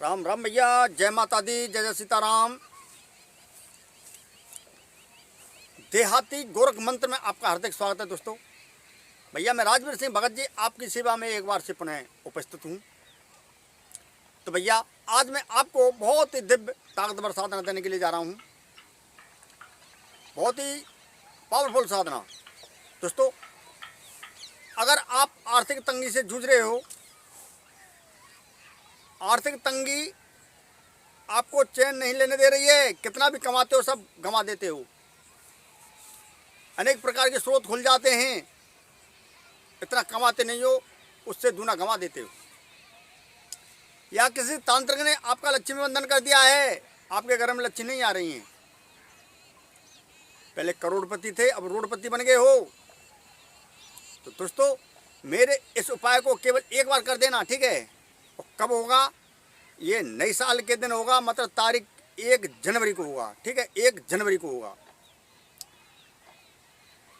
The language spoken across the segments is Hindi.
राम राम भैया, जय माता दी, जय जय सीताराम। देहाती गोरख मंत्र में आपका हार्दिक स्वागत है दोस्तों। भैया मैं राजवीर सिंह भगत जी आपकी सेवा में एक बार से पुनः उपस्थित हूँ। तो भैया आज मैं आपको बहुत ही दिव्य ताकतवर साधना देने के लिए जा रहा हूँ। बहुत ही पावरफुल साधना दोस्तों। अगर आप आर्थिक तंगी से जूझ रहे हो, आर्थिक तंगी आपको चैन नहीं लेने दे रही है, कितना भी कमाते हो सब गंवा देते हो, अनेक प्रकार के स्रोत खुल जाते हैं, इतना कमाते नहीं हो उससे दूना गंवा देते हो, या किसी तांत्रिक ने आपका लक्ष्मी बंधन कर दिया है, आपके घर में लक्ष्मी नहीं आ रही हैं। पहले करोड़पति थे, अब रोडपति बन गए हो। तो दोस्तों मेरे इस उपाय को केवल एक बार कर देना, ठीक है। और कब होगा? ये नई साल के दिन होगा, मतलब तारीख 1 जनवरी को होगा, ठीक है। 1 जनवरी को होगा।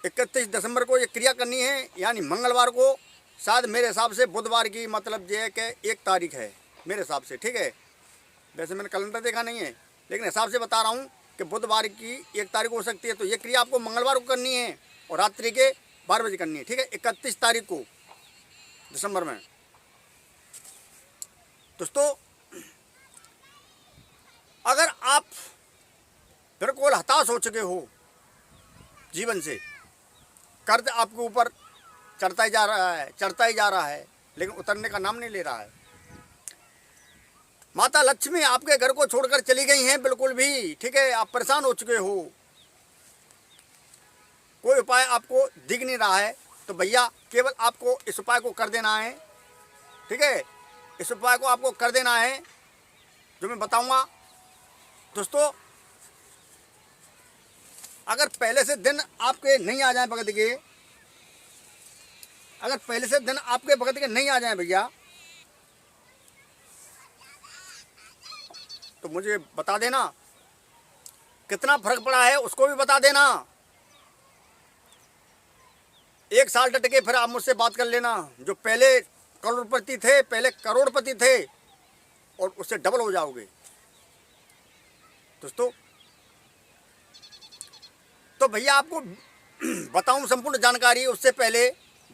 31 दिसंबर को ये क्रिया करनी है, यानी मंगलवार को, शायद मेरे हिसाब से बुधवार की, मतलब ये है कि 1 तारीख है मेरे हिसाब से, ठीक है। वैसे मैंने कैलेंडर देखा नहीं है, लेकिन हिसाब से बता रहा हूँ कि बुधवार की 1 तारीख हो सकती है। तो ये क्रिया आपको मंगलवार को करनी है और रात्रि के 12 बजे करनी है, ठीक है। 31 तारीख को दिसंबर में। दोस्तों अगर आप बिल्कुल हताश हो चुके हो जीवन से, कर्ज आपके ऊपर चढ़ता ही जा रहा है, चढ़ता ही जा रहा है, लेकिन उतरने का नाम नहीं ले रहा है। माता लक्ष्मी आपके घर को छोड़कर चली गई हैं बिल्कुल भी, ठीक है। आप परेशान हो चुके हो, कोई उपाय आपको दिख नहीं रहा है। तो भैया केवल आपको इस उपाय को कर देना है, ठीक है। इस उपाय को आपको कर देना है जो मैं बताऊंगा। दोस्तों अगर पहले से दिन आपके नहीं आ जाए भगत के, अगर पहले से दिन आपके भगत के नहीं आ जाए भैया, तो मुझे बता देना। कितना फर्क पड़ा है उसको भी बता देना। 1 साल डट के फिर आप मुझसे बात कर लेना। जो पहले करोड़पति थे, पहले करोड़पति थे, और उससे डबल हो जाओगे दोस्तों। तो भैया आपको बताऊं संपूर्ण जानकारी, उससे पहले,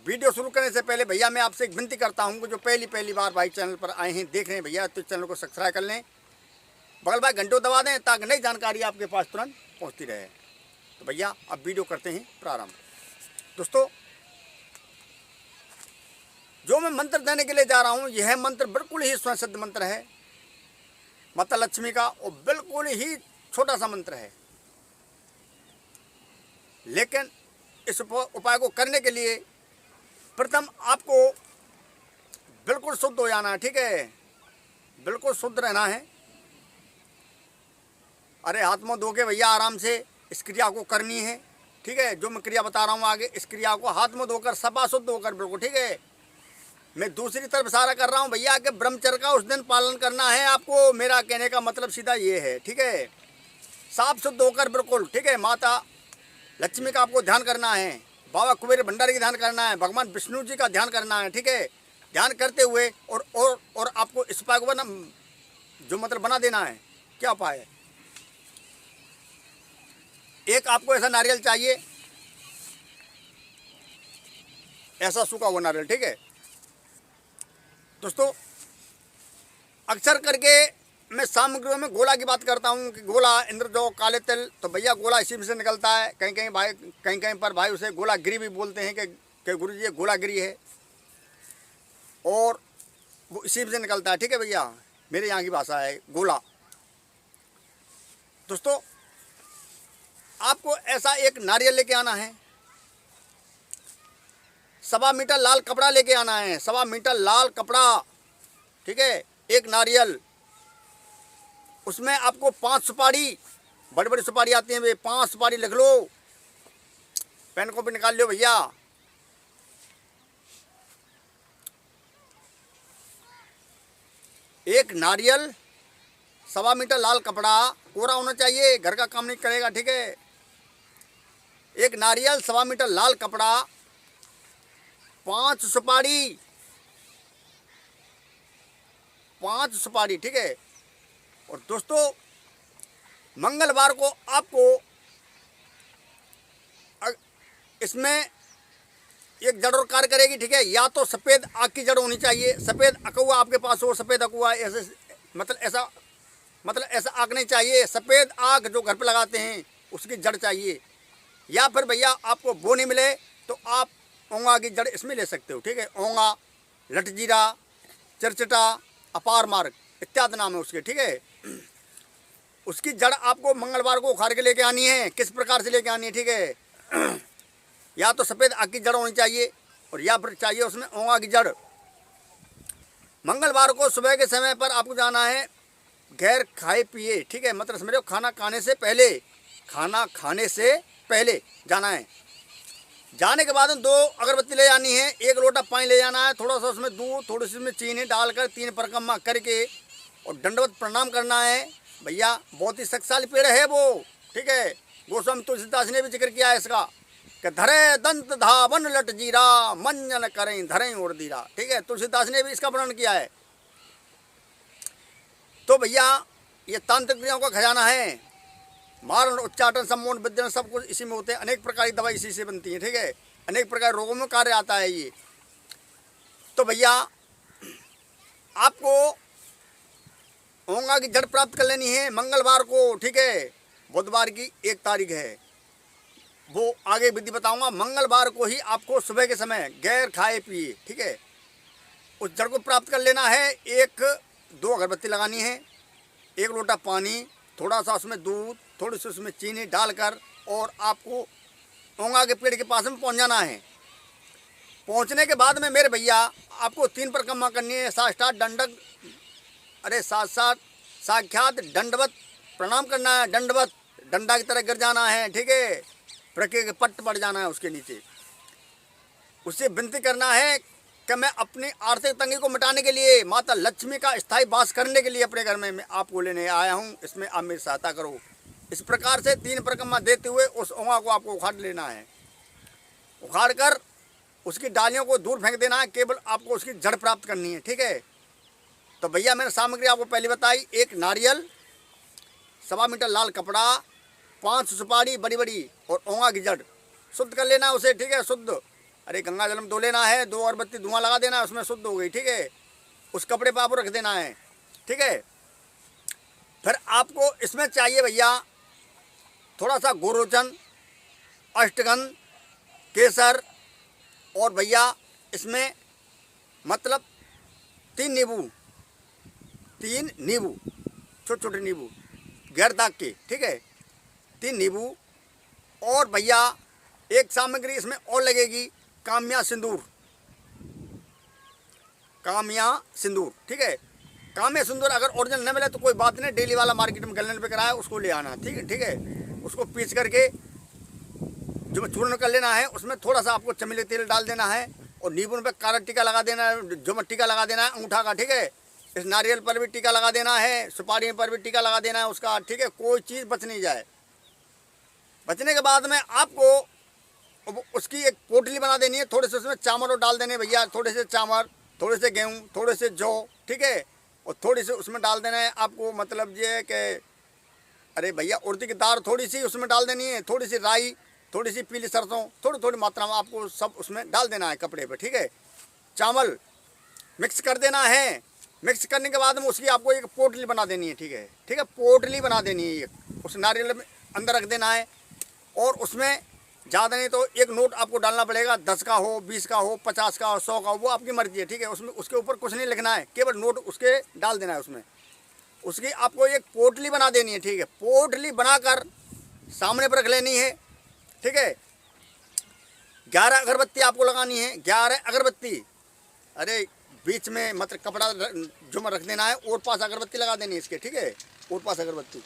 वीडियो शुरू करने से पहले भैया मैं आपसे एक विनती करता हूं कि जो पहली बार भाई चैनल पर आए हैं, देख रहे हैं भैया, तो चैनल को सब्सक्राइब कर लें, बगल भाई घंटों दबा दें, ताकि नई जानकारी आपके पास तुरंत पहुंचती रहे। तो भैया अब वीडियो करते हैं प्रारंभ। दोस्तों जो मैं मंत्र देने के लिए जा रहा हूं, यह मंत्र बिल्कुल ही स्वयं सिद्ध मंत्र है माता लक्ष्मी का, और बिल्कुल ही छोटा सा मंत्र है। लेकिन इस उपाय को करने के लिए प्रथम आपको बिल्कुल शुद्ध हो जाना है, ठीक है। बिल्कुल शुद्ध रहना है। अरे हाथ मुंह धो के भैया आराम से इस क्रिया को करनी है, ठीक है। जो मैं क्रिया बता रहा हूँ आगे, इस क्रिया को हाथ मुंह धोकर, सफा शुद्ध होकर बिल्कुल, ठीक है। मैं दूसरी तरफ इशारा कर रहा हूँ भैया कि ब्रह्मचर्य का उस दिन पालन करना है आपको। मेरा कहने का मतलब सीधा ये है, ठीक है। साफ शुद्ध होकर बिल्कुल, ठीक है। माता लक्ष्मी का आपको ध्यान करना है, बाबा कुबेर भंडारी का ध्यान करना है, भगवान विष्णु जी का ध्यान करना है, ठीक है। ध्यान करते हुए और आपको इस उपाय को बना, जो मतलब बना देना है। क्या उपाय है? एक आपको ऐसा नारियल चाहिए, ऐसा सूखा हुआ नारियल, ठीक है। दोस्तों अक्सर करके मैं सामग्रियों में गोला की बात करता हूँ कि गोला, इंद्रजौ, काले तिल, तो भैया गोला इसी में से निकलता है। कहीं कहीं पर भाई उसे गोलागिरी भी बोलते हैं कि गुरु जी ये गोलागिरी है, और वो इसी में से निकलता है, ठीक है भैया। मेरे यहाँ की भाषा है गोला। दोस्तों आपको ऐसा एक नारियल लेके आना है, 1.25 मीटर लाल कपड़ा लेके आना है, 1.25 मीटर लाल कपड़ा, ठीक है। एक नारियल, उसमें आपको 5 सुपारी, बड़ी बड़ी सुपारी आती हैं वे, 5 सुपारी लिख लो, पेन कॉपी निकाल लो भैया। एक नारियल, 1.25 मीटर लाल कपड़ा, कोरा होना चाहिए, घर का काम नहीं करेगा, ठीक है। एक नारियल, 1.25 मीटर लाल कपड़ा, 5 सुपारी, 5 सुपारी, ठीक है। और दोस्तों मंगलवार को आपको इसमें एक जड़ और कार्य करेगी, ठीक है। या तो सफ़ेद आग की जड़ होनी चाहिए, सफ़ेद अकुआ आपके पास हो, सफ़ेद अकुआ ऐसे मतलब ऐसा आग नहीं चाहिए, सफ़ेद आग जो घर पे लगाते हैं उसकी जड़ चाहिए। या फिर भैया आपको वो नहीं मिले तो आप ओंगा की जड़ इसमें ले सकते हो, ठीक है। ओंगा, लटजीरा, चरचटा, अपार मार्ग इत्यादि नाम है उसके, ठीक है। उसकी जड़ आपको मंगलवार को उखाड़ के लेके आनी है। किस प्रकार से लेके आनी है, ठीक है। या तो सफ़ेद आग की जड़ होनी चाहिए और या फिर चाहिए उसमें ओंगा की जड़। मंगलवार को सुबह के समय पर आपको जाना है गैर खाए पिए, ठीक है। मतलब समझो खाना खाने से पहले, खाना खाने से पहले जाना है। जाने के बाद 2 अगरबत्ती ले जानी है, 1 लोटा पानी ले जाना है, थोड़ा सा उसमें दूध, थोड़ी सी उसमें चीनी डालकर 3 परिक्रमा करके और दंडवत प्रणाम करना है। भैया बहुत ही शक्तिशाली पेड़ है वो, ठीक है। गोस्वामी तुलसीदास ने भी जिक्र किया है इसका कि धरे दंत धावन लट जीरा मंजन करें धरें और दीरा, ठीक है। तुलसीदास ने भी इसका वर्णन किया है। तो भैया ये तांत्रिक क्रियाओं का खजाना है। मारण, उच्चाटन, सम्मोहन, विद्यन सब कुछ इसी में होते हैं। अनेक प्रकार की दवाई इसी से बनती है, ठीक है। अनेक प्रकार रोगों में कार्य आता है ये। तो भैया आपको ओंगा की जड़ प्राप्त कर लेनी है मंगलवार को, ठीक है। बुधवार की 1 तारीख है, वो आगे विधि बताऊंगा। मंगलवार को ही आपको सुबह के समय गैर खाए पिए, ठीक है, उस जड़ को प्राप्त कर लेना है। 1-2 अगरबत्ती लगानी है, 1 लोटा पानी, थोड़ा सा उसमें दूध, थोड़ी सी उसमें चीनी डालकर और आपको ओंगा के पेड़ के पास में पहुंच जाना है। पहुंचने के बाद में मेरे भैया आपको 3 परिक्रमा करनी है। साष्टांग दंडक, अरे साथ साक्षात दंडवत प्रणाम करना है। दंडवत डंडा की तरह गिर जाना है, ठीक है। प्रकृति के पट्ट पड़ जाना है उसके नीचे। उससे विनती करना है कि मैं अपनी आर्थिक तंगी को मिटाने के लिए, माता लक्ष्मी का स्थायी वास करने के लिए अपने घर में मैं आपको लेने आया हूँ, इसमें आप मेरी सहायता करो। इस प्रकार से 3 परिक्रमा देते हुए उस ओंगा को आपको उखाड़ लेना है। उखाड़ कर उसकी डालियों को दूर फेंक देना है, केवल आपको उसकी जड़ प्राप्त करनी है, ठीक है। तो भैया मैंने सामग्री आपको पहले बताई। 1 नारियल, 1.25 मीटर लाल कपड़ा, 5 सुपारी बड़ी बड़ी और ओंगा की जड़। शुद्ध कर लेना उसे, ठीक है, शुद्ध। अरे गंगा जल में धो लेना है, 2 अगरबत्ती धुआं लगा देना है, उसमें शुद्ध हो गई, ठीक है। उस कपड़े पर आपको रख देना है, ठीक है। फिर आपको इसमें चाहिए भैया थोड़ा सा गोरोचन, अष्टगंध, केसर और भैया इसमें मतलब 3 नींबू, छोटे छोटे नींबू गैर दाग के, ठीक है, 3 नींबू। और भैया एक सामग्री इसमें और लगेगी, काम्या सिंदूर, ठीक है। काम्या सिंदूर अगर ओरिजिनल न मिले तो कोई बात नहीं, डेली वाला मार्केट में गलन पे कराया उसको ले आना, ठीक है। उसको पीस करके जो चूर्ण कर लेना है, उसमें थोड़ा सा आपको चमेली तेल डाल देना है और नींबू पे काला टीका लगा देना है, जो टीका लगा देना है अंगूठा का, ठीक है। इस नारियल पर भी टीका लगा देना है, सुपारी पर भी टीका लगा देना है उसका, ठीक है। कोई चीज़ बच नहीं जाए। बचने के बाद में आपको उसकी एक पोटली बना देनी है। थोड़े से उसमें चावल और डाल देने भैया, थोड़े से चावल, थोड़े से गेहूँ, थोड़े से जौ, ठीक है। और थोड़ी सी उसमें डाल देना है आपको, मतलब ये कि अरे भैया उड़द की दाल थोड़ी सी उसमें डाल देनी है, थोड़ी सी राई, थोड़ी सी पीली सरसों, थोड़ी थोड़ी मात्रा में आपको सब उसमें डाल देना है कपड़े पर, ठीक है। चावल मिक्स कर देना है। मिक्स करने के बाद में उसकी आपको एक पोटली बना देनी है, ठीक है, पोटली बना देनी है। एक उस नारियल में अंदर रख देना है और उसमें ज़्यादा नहीं तो 1 नोट आपको डालना पड़ेगा, 10 का हो, 20 का हो, 50 का हो, 100 का हो, वो आपकी मर्जी है, ठीक है। उसमें उसके ऊपर कुछ नहीं लिखना है, केवल नोट उसके डाल देना है उसमें। उसकी आपको एक पोटली बना देनी है, ठीक है। पोटली बनाकर सामने पर रख लेनी है, ठीक है। 11 अगरबत्ती आपको लगानी है, 11 अगरबत्ती। अरे बीच में मतलब कपड़ा जो में रख देना है और पास अगरबत्ती लगा देनी है इसके, ठीक है। और पास अगरबत्ती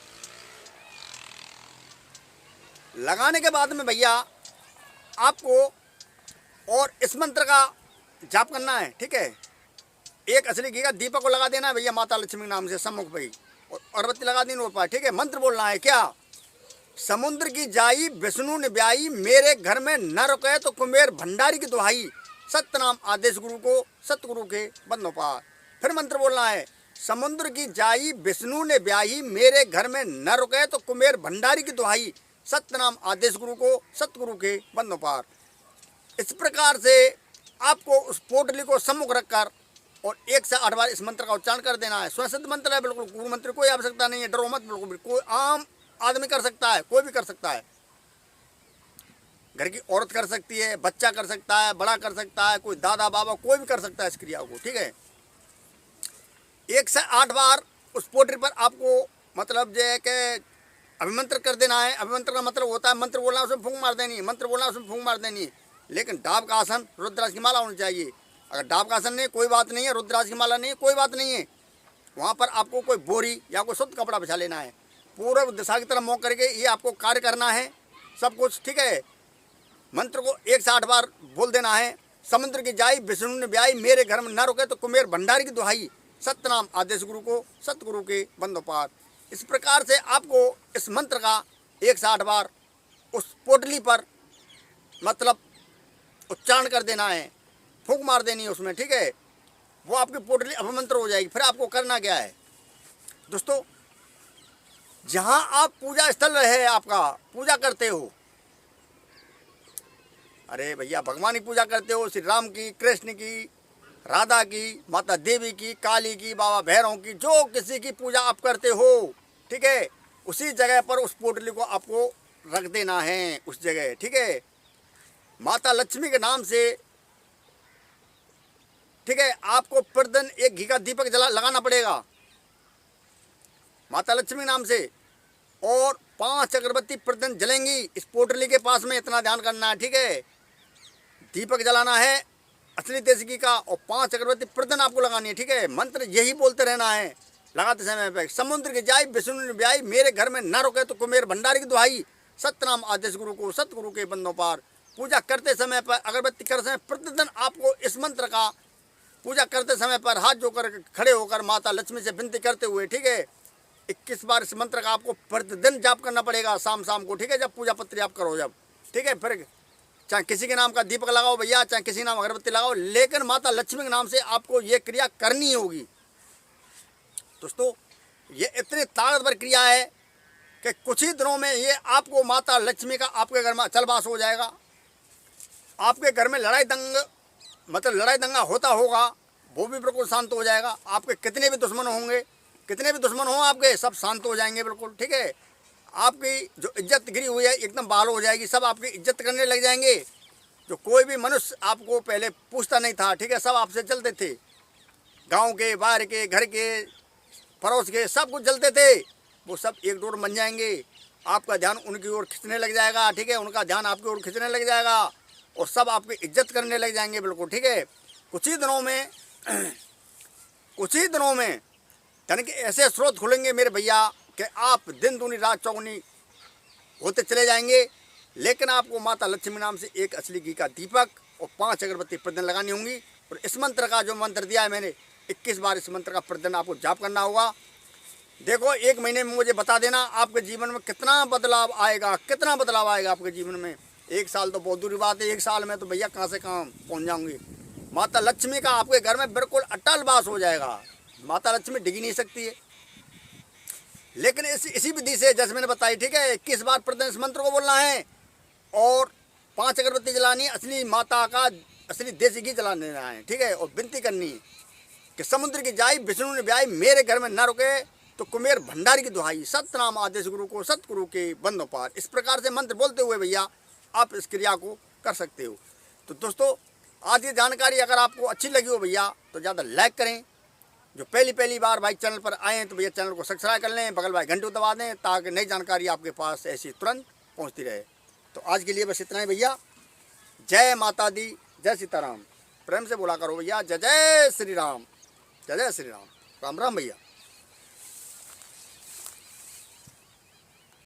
लगाने के बाद में भैया आपको और इस मंत्र का जाप करना है, ठीक है। 1 असली घी का दीपक को लगा देना है भैया माता लक्ष्मी के नाम से सम्मुख पे, और अगरबत्ती लगा देनी और पास, ठीक है। मंत्र बोलना है क्या, समुद्र की जाई विष्णु ने ब्याई, मेरे घर में न रुके तो कुमेर भंडारी की दुहाई, सत्य नाम आदेश गुरु को सतगुरु के बंदों पार। फिर मंत्र बोलना है, समुद्र की जाई विष्णु ने ब्याही, मेरे घर में न रुके तो कुमेर भंडारी की दुहाई, सत्यनाम आदेश गुरु को सतगुरु के बंदों पार। इस प्रकार से आपको उस पोटली को सम्मुख रखकर और 1 से 8 बार इस मंत्र का उच्चारण कर देना है। स्वसिद्ध मंत्र है, बिल्कुल गुरु मंत्र कोई आवश्यकता नहीं है, डरो मत, बिल्कुल भी कोई आम आदमी कर सकता है, कोई भी कर सकता है। घर की औरत कर सकती है, बच्चा कर सकता है, बड़ा कर सकता है, कोई दादा बाबा कोई भी कर सकता है इस क्रिया को, ठीक है। 1 से 8 बार उस पोटली पर आपको मतलब जो है कि अभिमंत्र कर देना है। अभिमंत्र का मतलब होता है मंत्र बोलना, उसमें फूंक मार देनी है, मंत्र बोलना, उसमें फूंक मार देनी है। लेकिन डाब का आसन, रुद्राक्ष की माला होनी चाहिए। अगर डाब का आसन नहीं, कोई बात नहीं है, रुद्राक्ष की माला नहीं, कोई बात नहीं है। वहाँ पर आपको कोई बोरी या कोई शुद्ध कपड़ा बिछा लेना है, पूर्व दिशा की तरफ मुँह करके ये आपको कार्य करना है सब कुछ, ठीक है। मंत्र को 1 से 8 बार बोल देना है। समुद्र की जाई विष्णु ने ब्याई, मेरे घर में न रुके तो कुमेर भंडारी की दुहाई, सत्यनाम आदेश गुरु को सतगुरु के बंदों पार। इस प्रकार से आपको इस मंत्र का 1 से 8 बार उस पोटली पर मतलब उच्चारण कर देना है, फूंक मार देनी है उसमें, ठीक है। वो आपकी पोटली अभिमंत्र हो जाएगी। फिर आपको करना क्या है दोस्तों, जहां आप पूजा स्थल रहे, आपका पूजा करते हो, अरे भैया भगवान की पूजा करते हो, श्री राम की, कृष्ण की, राधा की, माता देवी की, काली की, बाबा भैरव की, जो किसी की पूजा आप करते हो, ठीक है, उसी जगह पर उस पोटली को आपको रख देना है उस जगह, ठीक है। माता लक्ष्मी के नाम से, ठीक है, आपको प्रतिदिन 1 घी का दीपक लगाना पड़ेगा माता लक्ष्मी के नाम से, और 5 अगरबत्ती प्रतिदिन जलेंगी इस पोटली के पास में, इतना ध्यान करना है, ठीक है। दीपक जलाना है असली देसी घी का, और 5 अगरबत्ती प्रतिदिन आपको लगानी है, ठीक है। मंत्र यही बोलते रहना है लगाते समय पे। समुद्र की जाई विष्णु ने ब्याई, मेरे घर में न रुके तो कुमेर भंडारी की दुहाई, सत्यनाम आदेश गुरु को सतगुरु के बंदों पार। पूजा करते समय पर, अगरबत्ती करते समय प्रतिदिन आपको इस मंत्र का पूजा करते समय पर हाथ जोड़कर खड़े होकर माता लक्ष्मी से विनती करते हुए, ठीक है, 21 बार इस मंत्र का आपको प्रतिदिन जाप करना पड़ेगा शाम को, ठीक है, जब पूजा पत्री आप करो जब, ठीक है। फिर चाहे किसी के नाम का दीपक लगाओ भैया, चाहे किसी नाम अगरबत्ती लगाओ, लेकिन माता लक्ष्मी के नाम से आपको ये क्रिया करनी होगी दोस्तों। ये इतनी ताकतवर क्रिया है कि कुछ ही दिनों में ये आपको माता लक्ष्मी का आपके घर में चलवास हो जाएगा। आपके घर में लड़ाई दंगा होता होगा, वो भी बिल्कुल शांत हो जाएगा। आपके कितने भी दुश्मन होंगे, कितने भी दुश्मन हों आपके, सब शांत हो जाएंगे बिल्कुल, ठीक है। आपकी जो इज्जत गिरी हुई है एकदम बहाल हो जाएगी, सब आपकी इज्जत करने लग जाएंगे। जो कोई भी मनुष्य आपको पहले पूछता नहीं था, ठीक है, सब आपसे चलते थे, गांव के, बाहर के, घर के, पड़ोस के, सब कुछ चलते थे, वो सब एकजुट बन जाएंगे। आपका ध्यान उनकी ओर खींचने लग जाएगा, ठीक है, उनका ध्यान आपकी ओर खींचने लग जाएगा, और सब आपकी इज्जत करने लग जाएंगे बिल्कुल, ठीक है। कुछ ही दिनों में यानी कि ऐसे स्रोत खुलेंगे मेरे भैया कि आप दिन दूनी रात चौगुनी होते चले जाएंगे। लेकिन आपको माता लक्ष्मी नाम से 1 असली घी का दीपक और 5 अगरबत्ती प्रतिदिन लगानी होंगी। और इस मंत्र का जो मंत्र दिया है मैंने, 21 बार इस मंत्र का प्रतिदिन आपको जाप करना होगा। देखो 1 महीने में मुझे बता देना आपके जीवन में कितना बदलाव आएगा, कितना बदलाव आएगा आपके जीवन में। 1 साल तो बहुत दूरी बात है, 1 साल में तो भैया कहाँ से कहाँ पहुँच जाऊँगी। माता लक्ष्मी का आपके घर में बिल्कुल अटल वास हो जाएगा। माता लक्ष्मी डिग नहीं सकती है, लेकिन इसी विधि से जैसे मैंने बताई, ठीक है, 21 बार प्रतिदिन इस मंत्र को बोलना है और 5 अगरबत्ती जलानी है, असली माता का असली देसी घी जला देना है, ठीक है। और विनती करनी है कि समुद्र की जाई विष्णु ने ब्याई, मेरे घर में न रुके तो कुमेर भंडारी की दुहाई, सतनाम आदेश गुरु को सतगुरु के बंदों पार। इस प्रकार से मंत्र बोलते हुए भैया आप इस क्रिया को कर सकते हो। तो दोस्तों आज ये जानकारी अगर आपको अच्छी लगी हो भैया तो ज़्यादा लाइक करें। जो पहली बार भाई चैनल पर आए हैं तो भैया चैनल को सब्सक्राइब कर लें, बगल भाई घंटू दबा दें ताकि नई जानकारी आपके पास ऐसी तुरंत पहुंचती रहे। तो आज के लिए बस इतना ही भैया। जय माता दी, जय सीताराम। प्रेम से बोला करो भैया, जय जय श्री राम, जय जय श्री राम। राम राम भैया।